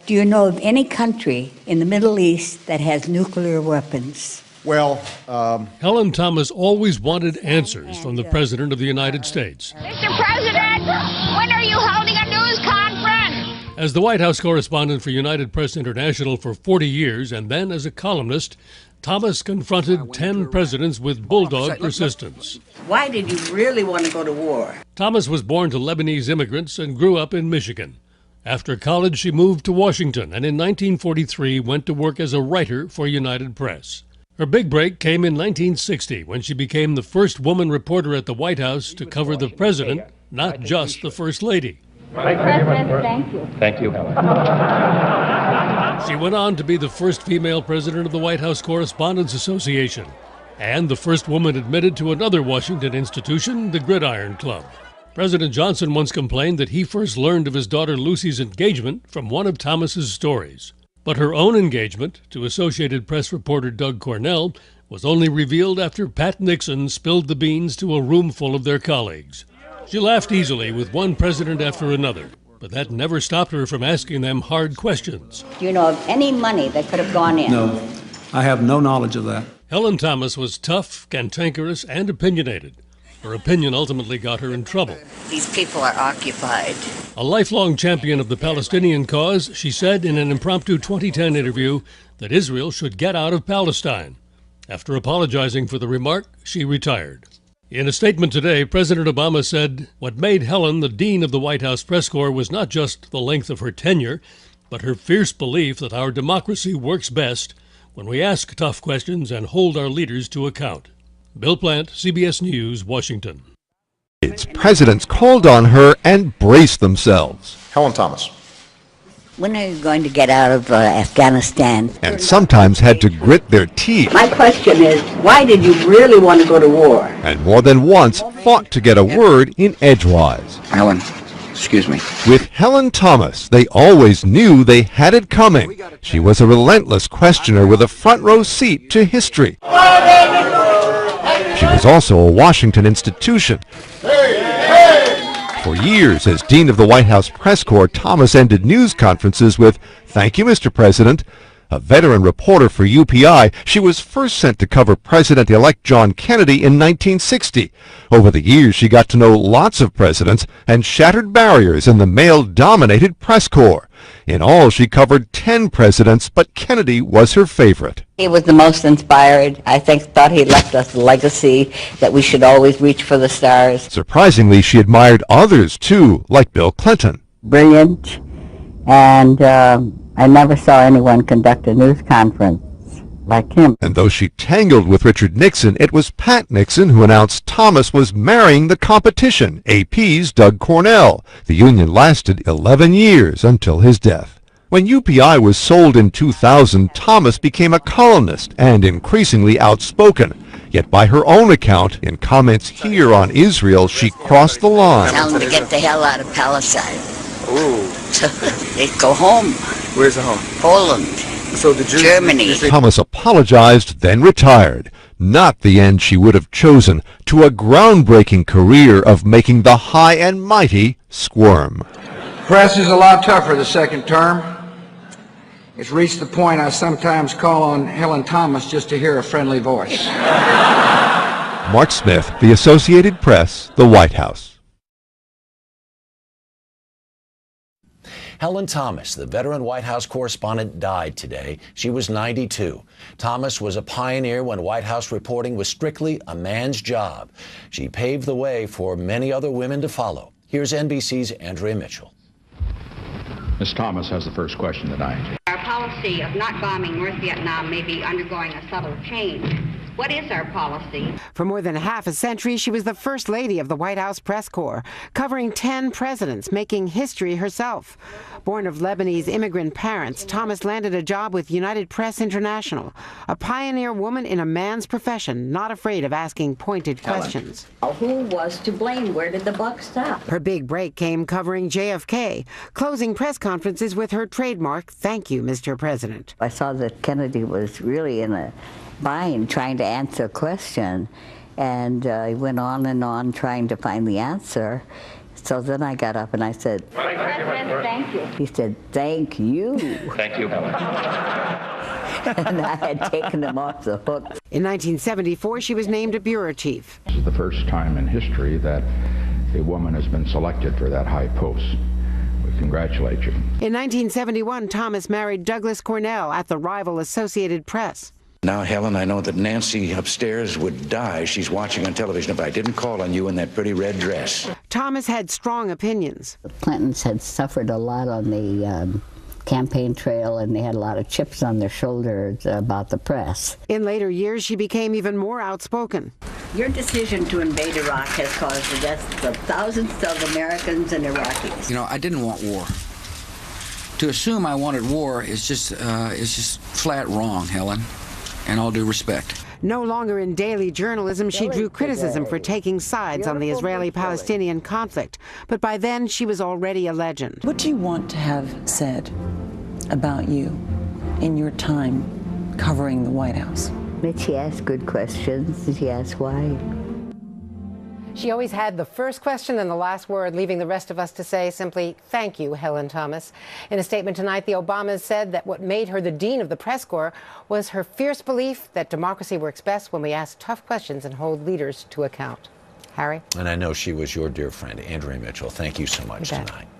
Do you know of any country in the Middle East that has nuclear weapons? Well, Helen Thomas always wanted answers from the President of the United States. Mr. President, when are you holding a news conference? As the White House correspondent for United Press International for 40 years and then as a columnist, Thomas confronted 10 presidents with bulldog persistence. Why did you really want to go to war? Thomas was born to Lebanese immigrants and grew up in Michigan. After college, she moved to Washington and in 1943 went to work as a writer for United Press. Her big break came in 1960 when she became the first woman reporter at the White House to cover the president, not just the First Lady. President, thank you. Thank you, Helen. She went on to be the first female president of the White House Correspondents Association and the first woman admitted to another Washington institution, the Gridiron Club. President Johnson once complained that he first learned of his daughter Lucy's engagement from one of Thomas's stories. But her own engagement to Associated Press reporter Doug Cornell was only revealed after Pat Nixon spilled the beans to a room full of their colleagues. She laughed easily with one president after another, but that never stopped her from asking them hard questions. Do you know of any money that could have gone in? No, I have no knowledge of that. Helen Thomas was tough, cantankerous, and opinionated. Her opinion ultimately got her in trouble. These people are occupied. A lifelong champion of the Palestinian cause, she said in an impromptu 2010 interview that Israel should get out of Palestine. After apologizing for the remark, she retired. In a statement today, President Obama said what made Helen the dean of the White House press corps was not just the length of her tenure, but her fierce belief that our democracy works best when we ask tough questions and hold our leaders to account. Bill Plant, CBS News, Washington. presidents called on her and braced themselves. Helen Thomas. When are you going to get out of Afghanistan? And sometimes had to grit their teeth. My question is, why did you really want to go to war? And more than once fought to get a word in edgewise. Helen, excuse me. With Helen Thomas, they always knew they had it coming. She was a relentless questioner with a front row seat to history. She was also a Washington institution. For years, as Dean of the White House Press Corps, Thomas ended news conferences with, "Thank you, Mr. President." A veteran reporter for UPI, she was first sent to cover President-elect John Kennedy in 1960. Over the years, she got to know lots of presidents and shattered barriers in the male-dominated press corps. In all, she covered 10 presidents, but Kennedy was her favorite. He was the most inspired. I thought he left us a legacy that we should always reach for the stars. Surprisingly, she admired others, too, like Bill Clinton. Brilliant, and I never saw anyone conduct a news conference like him. And though she tangled with Richard Nixon, it was Pat Nixon who announced Thomas was marrying the competition, AP's Doug Cornell. The union lasted 11 years until his death. When UPI was sold in 2000, Thomas became a columnist and increasingly outspoken. Yet by her own account, in comments here on Israel, she crossed the line. Tell them to get the hell out of Palestine. Ooh. They go home. Where's the home? Poland. So the Jews, Germany. Thomas apologized, then retired. Not the end she would have chosen, to a groundbreaking career of making the high and mighty squirm. Press is a lot tougher the second term. It's reached the point I sometimes call on Helen Thomas just to hear a friendly voice. Mark Smith, The Associated Press, The White House. Helen Thomas, the veteran White House correspondent, died today. She was 92. Thomas was a pioneer when White House reporting was strictly a man's job. She paved the way for many other women to follow. Here's NBC's Andrea Mitchell. Ms. Thomas has the first question tonight. Our policy of not bombing North Vietnam may be undergoing a subtle change. What is our policy? For more than half a century, she was the first lady of the White House press corps, covering 10 presidents, making history herself. Born of Lebanese immigrant parents, Thomas landed a job with United Press International, a pioneer woman in a man's profession, not afraid of asking pointed questions. Who was to blame? Where did the buck stop? Her big break came covering JFK, closing press conferences with her trademark, "Thank you, Mr. President." I saw that Kennedy was really in a bind trying to answer a question, and he went on and on trying to find the answer. So then I got up and I said, President, thank you. he said, thank you. Thank you, Helen. And I had taken him off the hook. In 1974, she was named a bureau chief. This is the first time in history that a woman has been selected for that high post. We congratulate you. In 1971, Thomas married Douglas Cornell at the rival Associated Press. Now, Helen, I know that Nancy upstairs would die. She's watching on television if I didn't call on you in that pretty red dress. Thomas had strong opinions. The Clintons had suffered a lot on the campaign trail, and they had a lot of chips on their shoulders about the press. In later years, she became even more outspoken. Your decision to invade Iraq has caused the deaths of thousands of Americans and Iraqis. You know, I didn't want war. To assume I wanted war is just flat wrong, Helen. In all due respect. No longer in daily journalism, she drew criticism for taking sides on the Israeli-Palestinian conflict. But by then, she was already a legend. What do you want to have said about you in your time covering the White House? But she asked good questions. She asked why. She always had the first question and the last word, leaving the rest of us to say simply, thank you, Helen Thomas. In a statement tonight, the Obamas said that what made her the dean of the press corps was her fierce belief that democracy works best when we ask tough questions and hold leaders to account. Harry? And I know she was your dear friend, Andrea Mitchell. Thank you so much tonight.